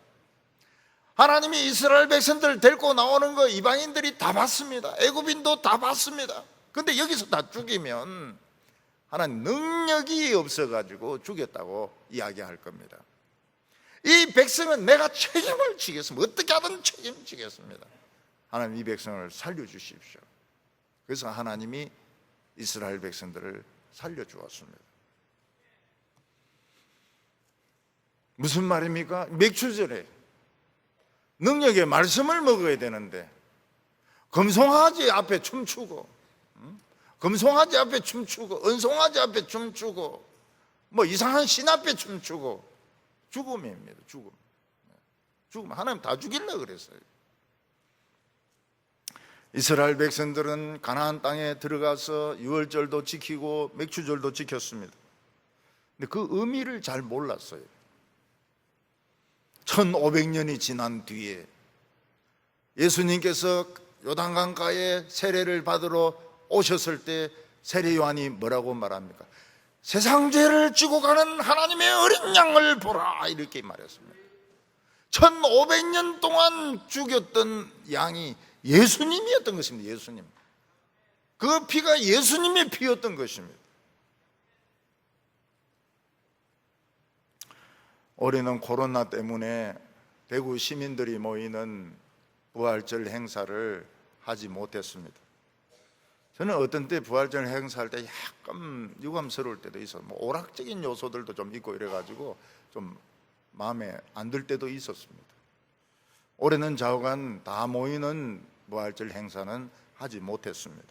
하나님이 이스라엘 백성들 데리고 나오는 거 이방인들이 다 봤습니다. 애굽인도 다 봤습니다. 근데 여기서 다 죽이면 하나님 능력이 없어가지고 죽였다고 이야기할 겁니다. 이 백성은 내가 책임을 지겠습니다. 어떻게 하든 책임지겠습니다. 하나님 이 백성을 살려주십시오. 그래서 하나님이 이스라엘 백성들을 살려주었습니다. 무슨 말입니까? 맥주절에 능력의 말씀을 먹어야 되는데 금송아지 앞에 춤추고 금송아지 앞에 춤추고 은송아지 앞에 춤추고 이상한 신 앞에 춤추고 죽음입니다. 죽음. 하나님 다 죽이려고 그랬어요. 이스라엘 백성들은 가나안 땅에 들어가서 유월절도 지키고 맥주절도 지켰습니다. 근데 그 의미를 잘 몰랐어요. 1500년이 지난 뒤에 예수님께서 요단강가에 세례를 받으러 오셨을 때 세례 요한이 뭐라고 말합니까? 세상 죄를 지고 가는 하나님의 어린 양을 보라, 이렇게 말했습니다. 1500년 동안 죽였던 양이 예수님이었던 것입니다. 예수님. 그 피가 예수님의 피였던 것입니다. 올해는 코로나 때문에 대구 시민들이 모이는 부활절 행사를 하지 못했습니다. 저는 어떤 때 부활절 행사할 때 약간 유감스러울 때도 있어요. 뭐 오락적인 요소들도 좀 있고 이래가지고 좀 마음에 안 들 때도 있었습니다. 올해는 좌우간 다 모이는 부활절 행사는 하지 못했습니다.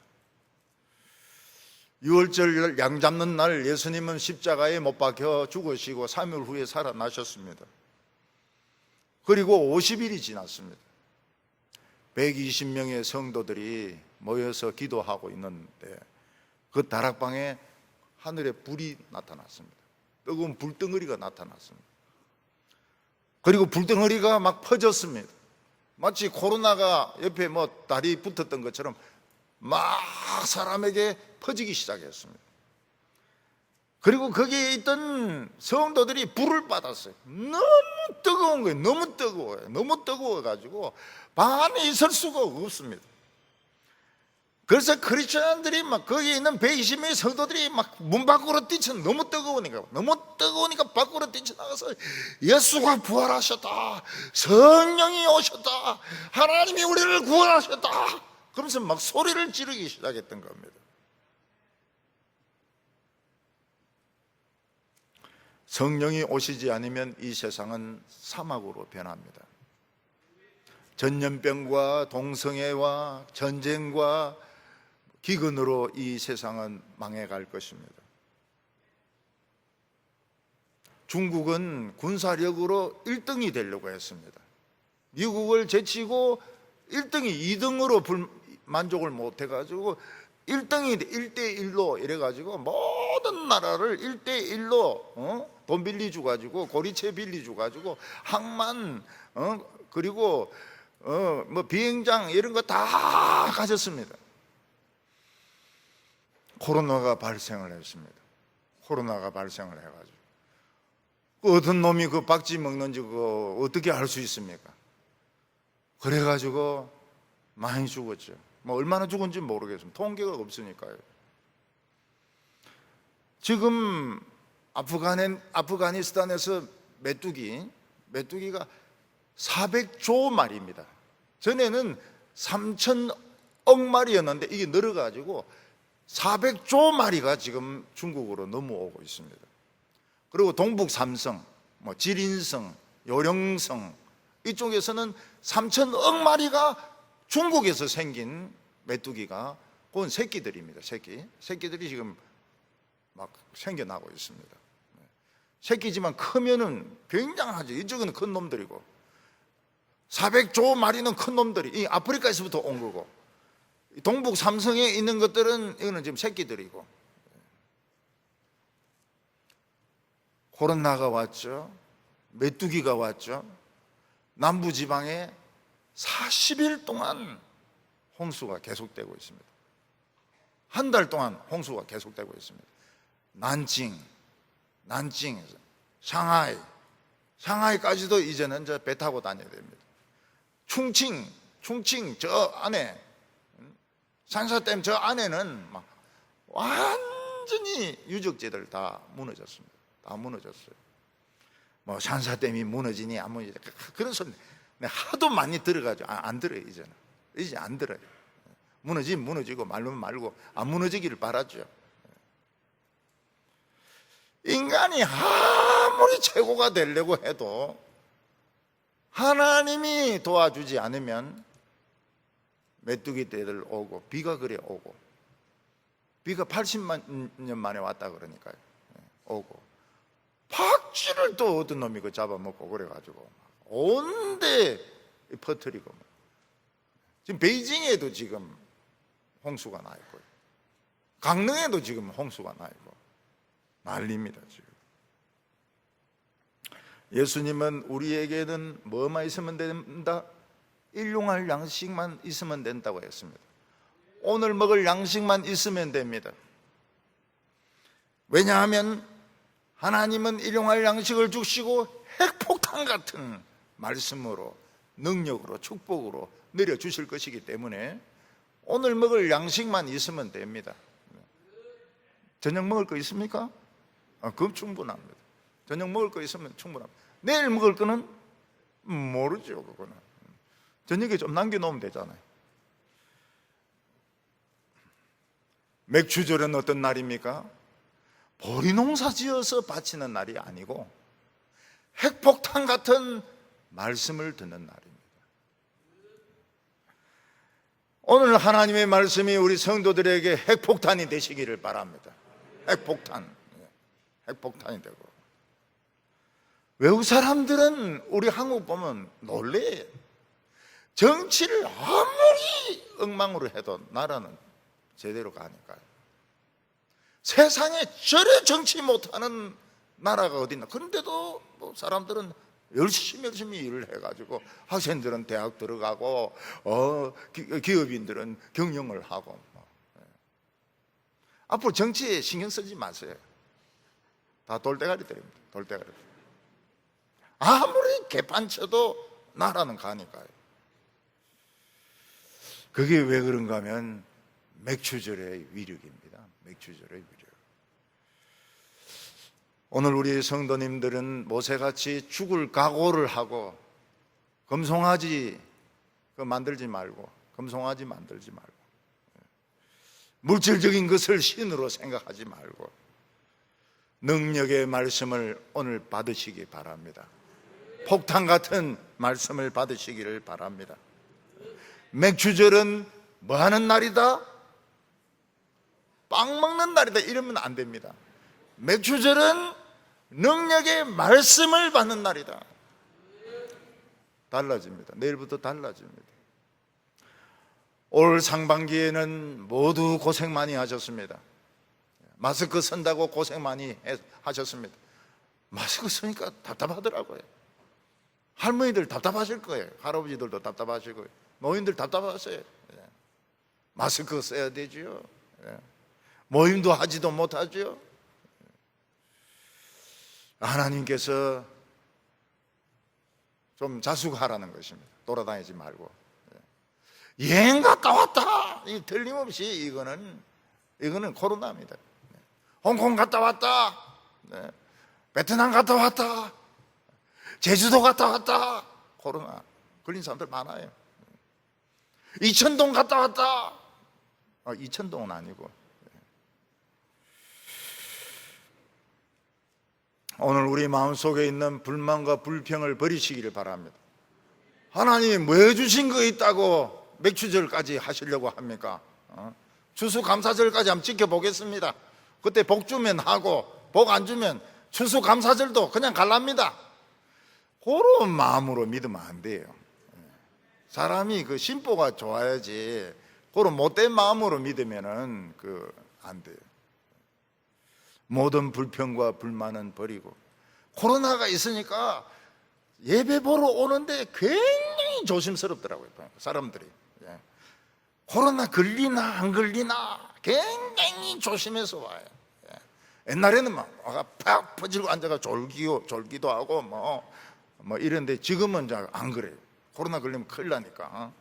6월절 양 잡는 날 예수님은 십자가에 못 박혀 죽으시고 3일 후에 살아나셨습니다. 그리고 50일이 지났습니다. 120명의 성도들이 모여서 기도하고 있는데 그 다락방에 하늘에 불이 나타났습니다. 뜨거운 불덩어리가 나타났습니다. 그리고 불덩어리가 막 퍼졌습니다. 마치 코로나가 옆에 뭐 다리 붙었던 것처럼 막 사람에게 퍼지기 시작했습니다. 그리고 거기에 있던 성도들이 불을 받았어요. 너무 뜨거운 거예요. 너무 뜨거워요. 너무 뜨거워가지고 방 안에 있을 수가 없습니다. 그래서 크리스천들이 막 거기에 있는 120명의 성도들이 막 문 밖으로 뛰쳐, 너무 뜨거우니까 밖으로 뛰쳐나가서 예수가 부활하셨다, 성령이 오셨다, 하나님이 우리를 구원하셨다, 그러면서 막 소리를 지르기 시작했던 겁니다. 성령이 오시지 않으면 이 세상은 사막으로 변합니다. 전염병과 동성애와 전쟁과 기근으로 이 세상은 망해갈 것입니다. 중국은 군사력으로 1등이 되려고 했습니다. 미국을 제치고 1등이 2등으로 만족을 못해가지고 1등이 1대1로 이래가지고 모든 나라를 1대1로 돈 빌려주가지고 고리채 빌려주가지고 항만 그리고 뭐 비행장 이런 거 다 가졌습니다. 코로나가 발생을 했습니다. 코로나가 발생을 해가지고 어떤 놈이 그 박쥐 먹는지 그거 어떻게 알 수 있습니까? 그래가지고 많이 죽었죠. 뭐 얼마나 죽은지 모르겠습니다. 통계가 없으니까요. 지금 아프가니스탄에서 메뚜기가 400조 마리입니다. 전에는 3천억 마리였는데 이게 늘어가지고 400조 마리가 지금 중국으로 넘어오고 있습니다. 그리고 동북 삼성, 뭐 지린성, 요령성 이쪽에서는 3천억 마리가 중국에서 생긴 메뚜기가 그건 새끼들입니다. 새끼들이 지금 막 생겨나고 있습니다. 새끼지만 크면은 굉장하죠. 이쪽은 큰 놈들이고 400조 마리는 큰 놈들이 이 아프리카에서부터 온 거고 동북 삼성에 있는 것들은 이거는 지금 새끼들이고 코로나가 왔죠. 메뚜기가 왔죠. 남부지방에 40일 동안 홍수가 계속되고 있습니다. 한 달 동안 홍수가 계속되고 있습니다. 난징에서 상하이까지도 이제는 배 타고 다녀야 됩니다. 충칭 저 안에 산사댐 저 안에는 막 완전히 유적지들 다 무너졌습니다. 다 무너졌어요. 뭐 산사댐이 무너지니 안 무너지니 그런 소리 하도 많이 들어가지고 안 들어요. 이제 안 들어요. 무너지면 무너지고 말면 말고 안 무너지기를 바라죠. 인간이 아무리 최고가 되려고 해도 하나님이 도와주지 않으면 메뚜기 떼들 오고 비가 그래 오고 비가 80만 년 만에 왔다 그러니까요. 오고 박쥐를 또 어떤 놈이 그 잡아먹고 그래가지고 온데 퍼뜨리고 지금 베이징에도 지금 홍수가 나 있고요. 강릉에도 지금 홍수가 나 있고 난리입니다 지금. 예수님은 우리에게는 뭐만 있으면 된다? 일용할 양식만 있으면 된다고 했습니다. 오늘 먹을 양식만 있으면 됩니다. 왜냐하면 하나님은 일용할 양식을 주시고 핵폭탄 같은 말씀으로, 능력으로, 축복으로 내려주실 것이기 때문에 오늘 먹을 양식만 있으면 됩니다. 저녁 먹을 거 있습니까? 그럼 충분합니다. 저녁 먹을 거 있으면 충분합니다. 내일 먹을 거는 모르죠. 그거는 저녁에 좀 남겨놓으면 되잖아요. 맥추절은 어떤 날입니까? 보리 농사 지어서 바치는 날이 아니고 핵폭탄 같은 말씀을 듣는 날입니다. 오늘 하나님의 말씀이 우리 성도들에게 핵폭탄이 되시기를 바랍니다. 핵폭탄이 되고. 외국 사람들은 우리 한국 보면 놀래요. 정치를 아무리 엉망으로 해도 나라는 제대로 가니까요. 세상에 저래 정치 못하는 나라가 어디 있나. 그런데도 뭐 사람들은 열심히 일을 해가지고 학생들은 대학 들어가고 기업인들은 경영을 하고 앞으로 정치에 신경 쓰지 마세요. 다 돌대가리들입니다. 돌대가리. 아무리 개판 쳐도 나라는 가니까요. 그게 왜 그런가 하면 맥추절의 위력입니다. 맥추절의 위력. 오늘 우리 성도님들은 모세같이 죽을 각오를 하고 금송아지 만들지 말고, 금송아지 만들지 말고, 물질적인 것을 신으로 생각하지 말고 능력의 말씀을 오늘 받으시기 바랍니다. 폭탄 같은 말씀을 받으시기를 바랍니다. 맥추절은 뭐 하는 날이다? 빵 먹는 날이다 이러면 안 됩니다. 맥추절은 능력의 말씀을 받는 날이다. 달라집니다. 내일부터 달라집니다. 올 상반기에는 모두 고생 많이 하셨습니다. 마스크 쓴다고 고생 많이 하셨습니다. 마스크 쓰니까 답답하더라고요. 할머니들 답답하실 거예요. 할아버지들도 답답하실 거예요. 노인들 답답하세요. 마스크 써야 되죠. 모임도 하지도 못하죠. 하나님께서 좀 자숙하라는 것입니다. 돌아다니지 말고. 여행 갔다 왔다. 이 틀림없이 이거는 코로나입니다. 홍콩 갔다 왔다. 베트남 갔다 왔다. 제주도 갔다 왔다. 코로나 걸린 사람들 많아요. 이천동 갔다 왔다. 이천동은 아니고. 오늘 우리 마음속에 있는 불만과 불평을 버리시기를 바랍니다. 하나님이 뭐 해주신 거 있다고 맥추절까지 하시려고 합니까? 추수감사절까지 한번 지켜보겠습니다. 그때 복 주면 하고 복 안 주면 추수감사절도 그냥 갈랍니다. 그런 마음으로 믿으면 안 돼요. 사람이 그 심보가 좋아야지 그런 못된 마음으로 믿으면은 안 돼요. 모든 불평과 불만은 버리고, 코로나가 있으니까 예배 보러 오는데 굉장히 조심스럽더라고요. 사람들이 코로나 걸리나 안 걸리나 굉장히 조심해서 와요. 옛날에는 막 팍 퍼지고 앉아가 졸기도 하고 뭐 이런데 지금은 안 그래요. 코로나 걸리면 큰일 나니까.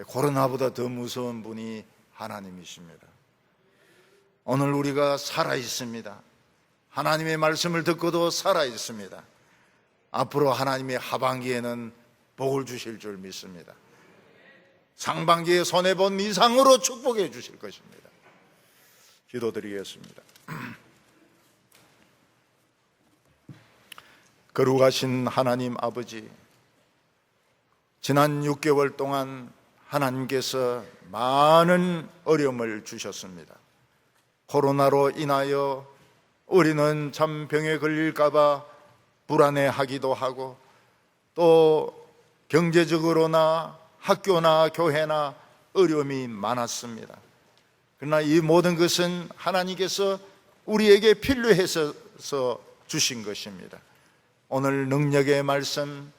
코로나보다 더 무서운 분이 하나님이십니다. 오늘 우리가 살아 있습니다. 하나님의 말씀을 듣고도 살아 있습니다. 앞으로 하나님의 하반기에는 복을 주실 줄 믿습니다. 상반기에 손해본 이상으로 축복해 주실 것입니다. 기도드리겠습니다. 거룩하신 하나님 아버지, 지난 6개월 동안 하나님께서 많은 어려움을 주셨습니다. 코로나로 인하여 우리는 참 병에 걸릴까봐 불안해하기도 하고, 또 경제적으로나 학교나 교회나 어려움이 많았습니다. 그러나 이 모든 것은 하나님께서 우리에게 필요해서 주신 것입니다. 오늘 능력의 말씀,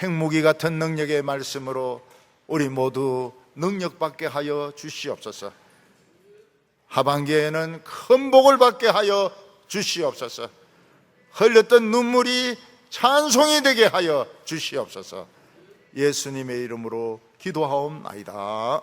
핵무기 같은 능력의 말씀으로 우리 모두 능력받게 하여 주시옵소서. 하반기에는 큰 복을 받게 하여 주시옵소서. 흘렸던 눈물이 찬송이 되게 하여 주시옵소서. 예수님의 이름으로 기도하옵나이다.